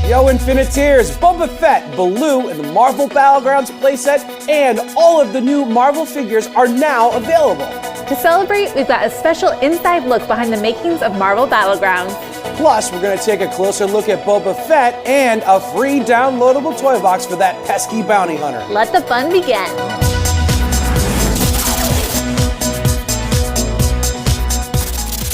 Yo, Infiniteers, Boba Fett, Baloo, and the Marvel Battlegrounds playset, and all of the new Marvel figures are now available. To celebrate, we've got a special inside look behind the makings of Marvel Battlegrounds. Plus, we're going to take a closer look at Boba Fett and a free downloadable toy box for that pesky bounty hunter. Let the fun begin.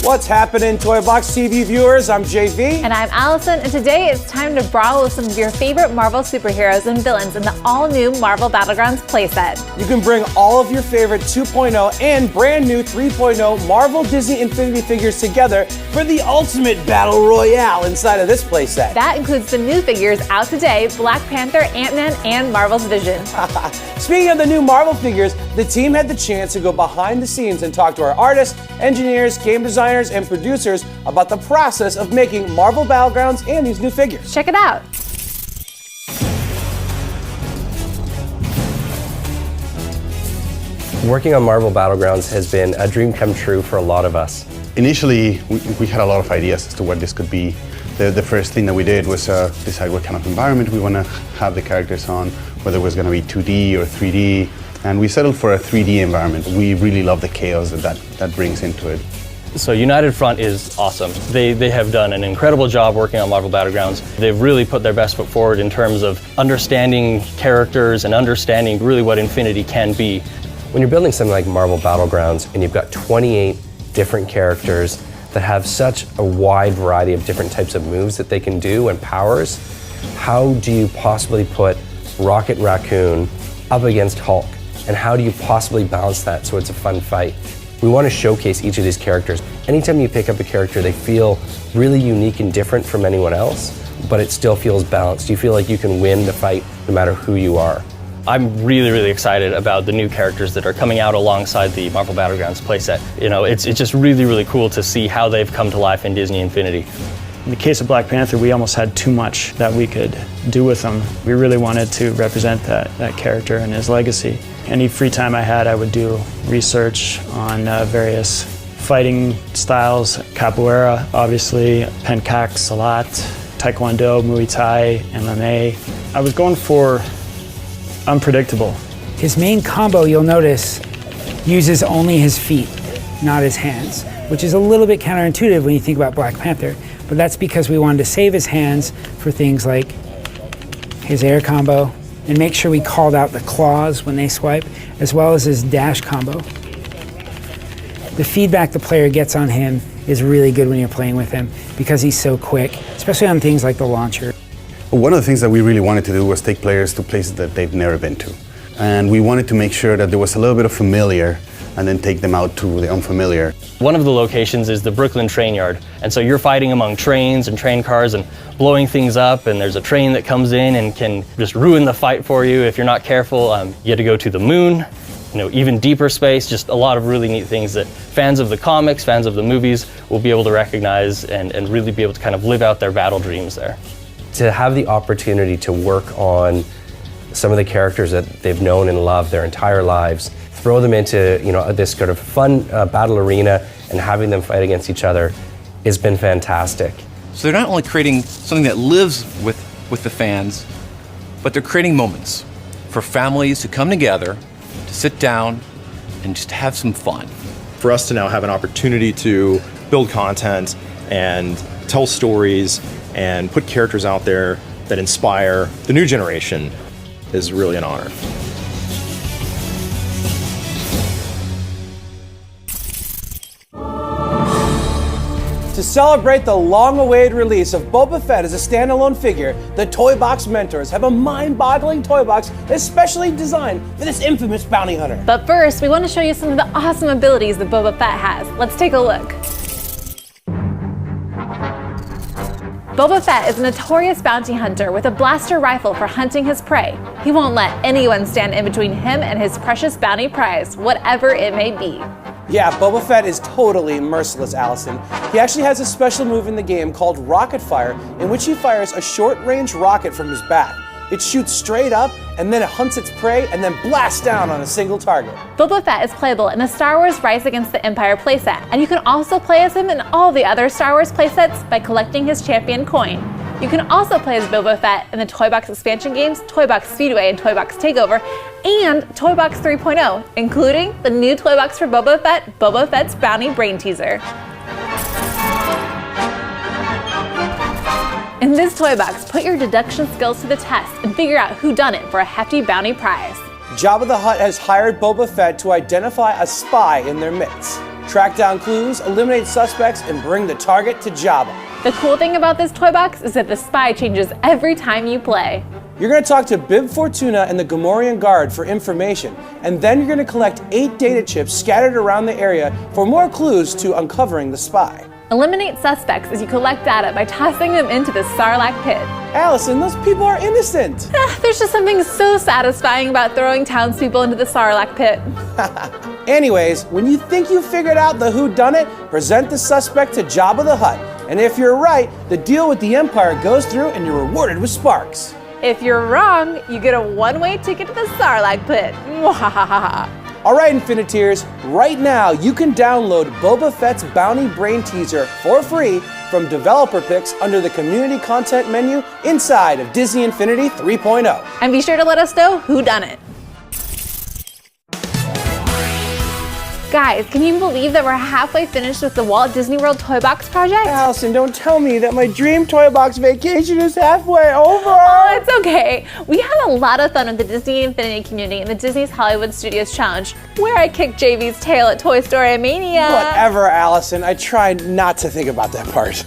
What's happening, Toy Box TV viewers? I'm JV. And I'm Allison, and today it's time to brawl with some of your favorite Marvel superheroes and villains in the all-new Marvel Battlegrounds playset. You can bring all of your favorite 2.0 and brand new 3.0 Marvel Disney Infinity figures together for the ultimate battle royale inside of this playset. That includes the new figures out today, Black Panther, Ant-Man, and Marvel's Vision. Speaking of the new Marvel figures, the team had the chance to go behind the scenes and talk to our artists, engineers, game designers, and producers about the process of making Marvel Battlegrounds and these new figures. Check it out. Working on Marvel Battlegrounds has been a dream come true for a lot of us. Initially, we had a lot of ideas as to what this could be. The first thing that we did was decide what kind of environment we want to have the characters on, whether it was going to be 2D or 3D, and we settled for a 3D environment. We really love the chaos that brings into it. So United Front is awesome. They have done an incredible job working on Marvel Battlegrounds. They've really put their best foot forward in terms of understanding characters and understanding really what Infinity can be. When you're building something like Marvel Battlegrounds and you've got 28 different characters that have such a wide variety of different types of moves that they can do and powers, how do you possibly put Rocket Raccoon up against Hulk? And how do you possibly balance that so it's a fun fight? We want to showcase each of these characters. Anytime you pick up a character, they feel really unique and different from anyone else, but it still feels balanced. You feel like you can win the fight no matter who you are. I'm really excited about the new characters that are coming out alongside the Marvel Battlegrounds playset. You know, it's just really cool to see how they've come to life in Disney Infinity. In the case of Black Panther, we almost had too much that we could do with him. We really wanted to represent that character and his legacy. Any free time I had, I would do research on various fighting styles. Capoeira, obviously, Pencak Silat, Taekwondo, Muay Thai, MMA. I was going for unpredictable. His main combo, you'll notice, uses only his feet, not his hands, which is a little bit counterintuitive when you think about Black Panther, but that's because we wanted to save his hands for things like his air combo and make sure we called out the claws when they swipe, as well as his dash combo. The feedback the player gets on him is really good when you're playing with him because he's so quick, especially on things like the launcher. One of the things that we really wanted to do was take players to places that they've never been to. And we wanted to make sure that there was a little bit of familiar and then take them out to the unfamiliar. One of the locations is the Brooklyn train yard. And so you're fighting among trains and train cars and blowing things up, and there's a train that comes in and can just ruin the fight for you if you're not careful. You get to go to the moon, even deeper space, just a lot of really neat things that fans of the comics, fans of the movies will be able to recognize and really be able to kind of live out their battle dreams there. To have the opportunity to work on some of the characters that they've known and loved their entire lives, throw them into this sort of fun battle arena and having them fight against each other has been fantastic. So they're not only creating something that lives with the fans, but they're creating moments for families to come together, to sit down, and just have some fun. For us to now have an opportunity to build content and tell stories and put characters out there that inspire the new generation is really an honor. To celebrate the long-awaited release of Boba Fett as a standalone figure, the Toy Box Mentors have a mind-boggling toy box especially designed for this infamous bounty hunter. But first, we want to show you some of the awesome abilities that Boba Fett has. Let's take a look. Boba Fett is a notorious bounty hunter with a blaster rifle for hunting his prey. He won't let anyone stand in between him and his precious bounty prize, whatever it may be. Yeah, Boba Fett is totally merciless, Allison. He actually has a special move in the game called Rocket Fire, in which he fires a short-range rocket from his back. It shoots straight up, and then it hunts its prey, and then blasts down on a single target. Boba Fett is playable in the Star Wars Rise Against the Empire playset, and you can also play as him in all the other Star Wars playsets by collecting his champion coin. You can also play as Boba Fett in the Toy Box expansion games, Toy Box Speedway and Toy Box Takeover, and Toy Box 3.0, including the new Toy Box for Boba Fett, Boba Fett's Bounty Brain Teaser. In this toy box, put your deduction skills to the test and figure out who done it for a hefty bounty prize. Jabba the Hutt has hired Boba Fett to identify a spy in their midst. Track down clues, eliminate suspects, and bring the target to Jabba. The cool thing about this toy box is that the spy changes every time you play. You're going to talk to Bib Fortuna and the Gamorrean Guard for information, and then you're going to collect 8 data chips scattered around the area for more clues to uncovering the spy. Eliminate suspects as you collect data by tossing them into the Sarlacc pit. Allison, those people are innocent. There's just something so satisfying about throwing townspeople into the Sarlacc pit. Anyways, when you think you figured out the whodunit, present the suspect to Jabba the Hutt. And if you're right, the deal with the Empire goes through and you're rewarded with sparks. If you're wrong, you get a one-way ticket to the Sarlacc pit. Mwahaha. All right, Infiniteers, right now you can download Boba Fett's Bounty Brain Teaser for free from Developer Picks under the Community Content menu inside of Disney Infinity 3.0. And be sure to let us know who done it. Guys, can you believe that we're halfway finished with the Walt Disney World Toy Box project? Allison, don't tell me that my dream Toy Box vacation is halfway over. Oh, it's okay. We had a lot of fun with the Disney Infinity community and the Disney's Hollywood Studios Challenge, where I kicked JV's tail at Toy Story Mania. Whatever, Allison. I tried not to think about that part.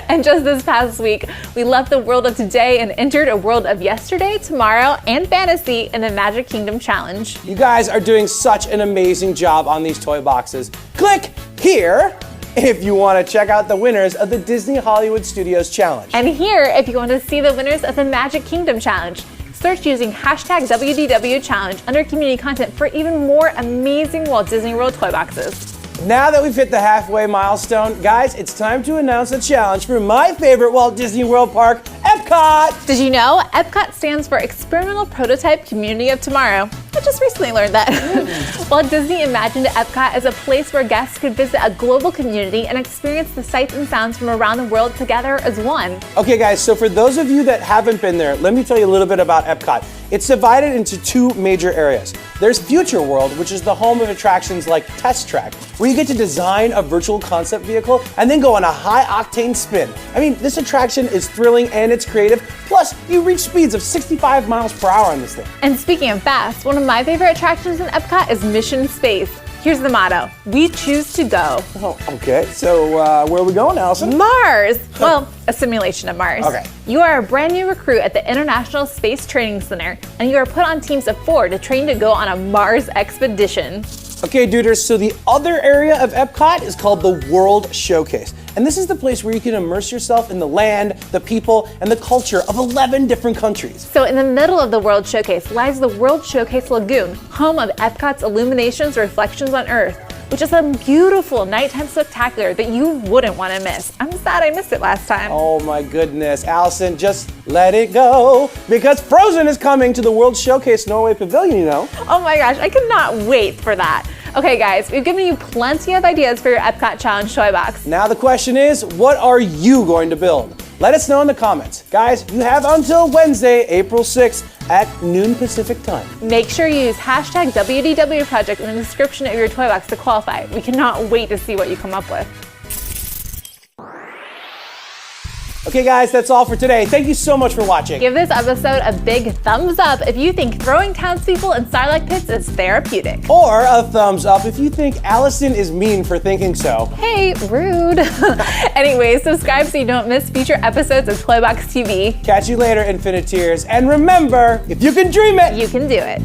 And just this past week, we left the world of today and entered a world of yesterday, tomorrow, and fantasy in the Magic Kingdom Challenge. You guys are doing such an amazing job on these toy boxes. Click here if you want to check out the winners of the Disney Hollywood Studios Challenge. And here if you want to see the winners of the Magic Kingdom Challenge. Search using hashtag WDW Challenge under community content for even more amazing Walt Disney World toy boxes. Now that we've hit the halfway milestone, guys, it's time to announce a challenge for my favorite Walt Disney World park, Epcot! Did you know Epcot stands for Experimental Prototype Community of Tomorrow? I just recently learned that. Walt Disney imagined Epcot as a place where guests could visit a global community and experience the sights and sounds from around the world together as one. Okay guys, so for those of you that haven't been there, let me tell you a little bit about Epcot. It's divided into 2 major areas. There's Future World, which is the home of attractions like Test Track, where you get to design a virtual concept vehicle and then go on a high-octane spin. I mean, this attraction is thrilling and it's creative, plus you reach speeds of 65 miles per hour on this thing. And speaking of fast, one of my favorite attractions in Epcot is Mission Space. Here's the motto: we choose to go. Oh, okay, so where are we going, Allison? Mars! Well, a simulation of Mars. Okay. You are a brand new recruit at the International Space Training Center, and you are put on teams of 4 to train to go on a Mars expedition. Okay, duders, so the other area of Epcot is called the World Showcase. And this is the place where you can immerse yourself in the land, the people, and the culture of 11 different countries. So in the middle of the World Showcase lies the World Showcase Lagoon, home of Epcot's Illuminations Reflections on Earth, which is a beautiful nighttime spectacular that you wouldn't want to miss. I'm sad I missed it last time. Oh my goodness, Allison, just let it go, because Frozen is coming to the World Showcase Norway Pavilion, you know. Oh my gosh, I cannot wait for that. Okay guys, we've given you plenty of ideas for your Epcot Challenge toy box. Now the question is, what are you going to build? Let us know in the comments. Guys, you have until Wednesday, April 6th at noon Pacific time. Make sure you use hashtag WDW Project in the description of your toy box to qualify. We cannot wait to see what you come up with. Okay guys, that's all for today. Thank you so much for watching. Give this episode a big thumbs up if you think throwing townspeople in Sarlacc pits is therapeutic. Or a thumbs up if you think Allison is mean for thinking so. Hey, rude. Anyway, subscribe so you don't miss future episodes of Toybox TV. Catch you later, Infiniteers. And remember, if you can dream it, You can do it.